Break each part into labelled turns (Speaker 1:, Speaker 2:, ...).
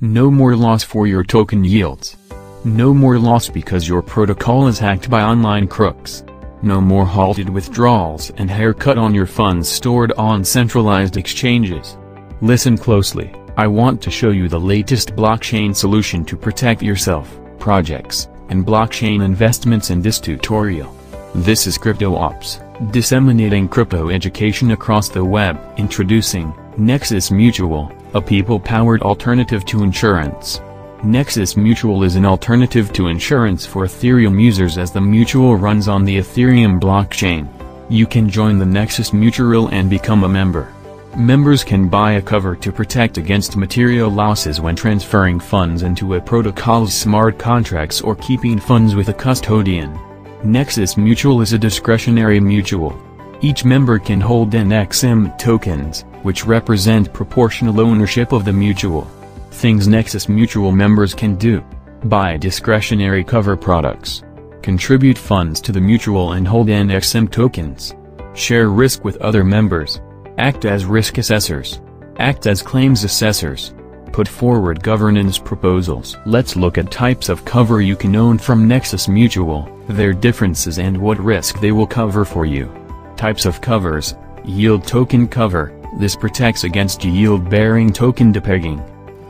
Speaker 1: No more loss for your token yields. No more loss because your protocol is hacked by online crooks. No more halted withdrawals and haircut on your funds stored on centralized exchanges. Listen closely, I want to show you the latest blockchain solution to protect yourself, projects, and blockchain investments in this tutorial. This is Crypto Ops, disseminating crypto education across the web. Introducing Nexus Mutual, a people-powered alternative to insurance. Nexus Mutual is an alternative to insurance for Ethereum users as the mutual runs on the Ethereum blockchain. You can join the Nexus Mutual and become a member. Members can buy a cover to protect against material losses when transferring funds into a protocol's smart contracts or keeping funds with a custodian. Nexus Mutual is a discretionary mutual. Each member can hold NXM tokens, which represent proportional ownership of the mutual. Things Nexus Mutual members can do: buy discretionary cover products, contribute funds to the mutual and hold NXM tokens, share risk with other members, act as risk assessors, act as claims assessors, put forward governance proposals. Let's look at types of cover you can own from Nexus Mutual, their differences and what risk they will cover for you. Types of covers: yield token cover, this protects against yield-bearing token depegging.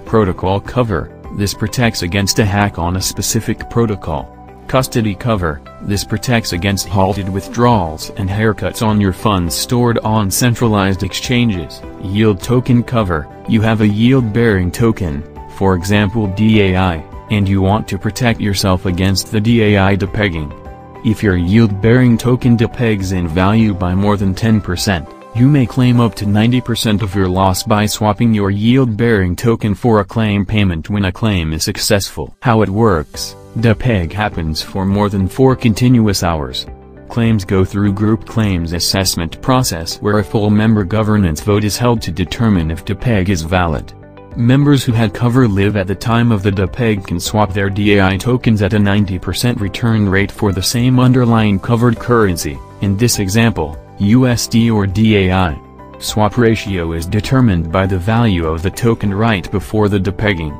Speaker 1: Protocol cover, this protects against a hack on a specific protocol. Custody cover, this protects against halted withdrawals and haircuts on your funds stored on centralized exchanges. Yield token cover, you have a yield-bearing token, for example DAI, and you want to protect yourself against the DAI depegging. If your yield-bearing token depegs in value by more than 10%, you may claim up to 90% of your loss by swapping your yield-bearing token for a claim payment when a claim is successful. How it works: depeg happens for more than 4 continuous hours. Claims go through group claims assessment process where a full member governance vote is held to determine if depeg is valid. Members who had cover live at the time of the depeg can swap their DAI tokens at a 90% return rate for the same underlying covered currency, in this example, USD or DAI. Swap ratio is determined by the value of the token right before the depegging.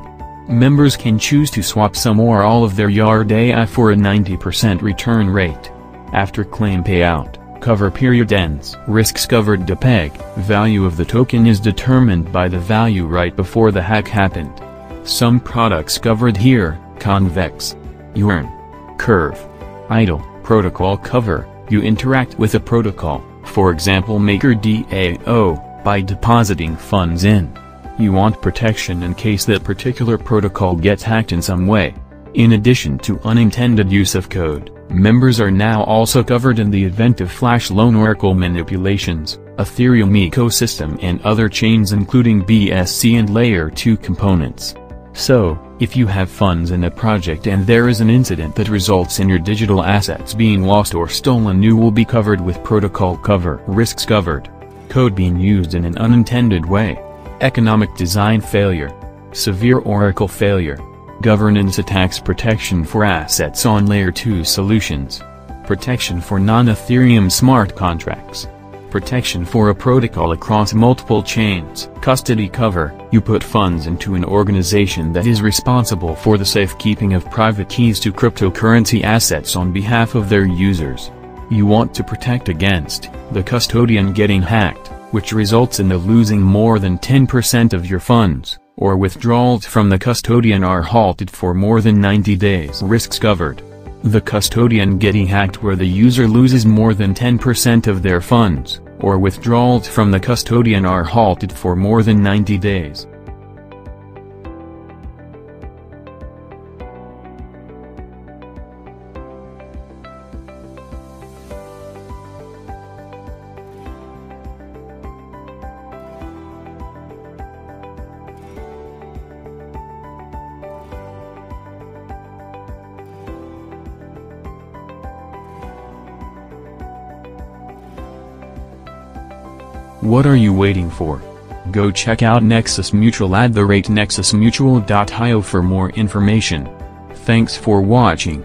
Speaker 1: Members can choose to swap some or all of their YAR-DAI for a 90% return rate. After claim payout, cover period ends. Risks covered: depeg, value of the token is determined by the value right before the hack happened. Some products covered here: convex, earn, curve, idle. Protocol cover, you interact with a protocol, for example MakerDAO, by depositing funds in. You want protection in case that particular protocol gets hacked in some way. In addition to unintended use of code, members are now also covered in the event of flash loan oracle manipulations, Ethereum ecosystem and other chains including BSC and Layer 2 components. So, if you have funds in a project and there is an incident that results in your digital assets being lost or stolen, you will be covered with protocol cover. Risks covered: code being used in an unintended way, economic design failure, severe oracle failure, governance attacks, protection for assets on Layer 2 solutions, protection for non-Ethereum smart contracts, protection for a protocol across multiple chains. Custody cover, you put funds into an organization that is responsible for the safekeeping of private keys to cryptocurrency assets on behalf of their users. You want to protect against the custodian getting hacked, which results in the losing more than 10% of your funds, or withdrawals from the custodian are halted for more than 90 days. Risks covered: the custodian getting hacked where the user loses more than 10% of their funds, or withdrawals from the custodian are halted for more than 90 days. What are you waiting for? Go check out Nexus Mutual @nexusmutual.io for more information. Thanks for watching.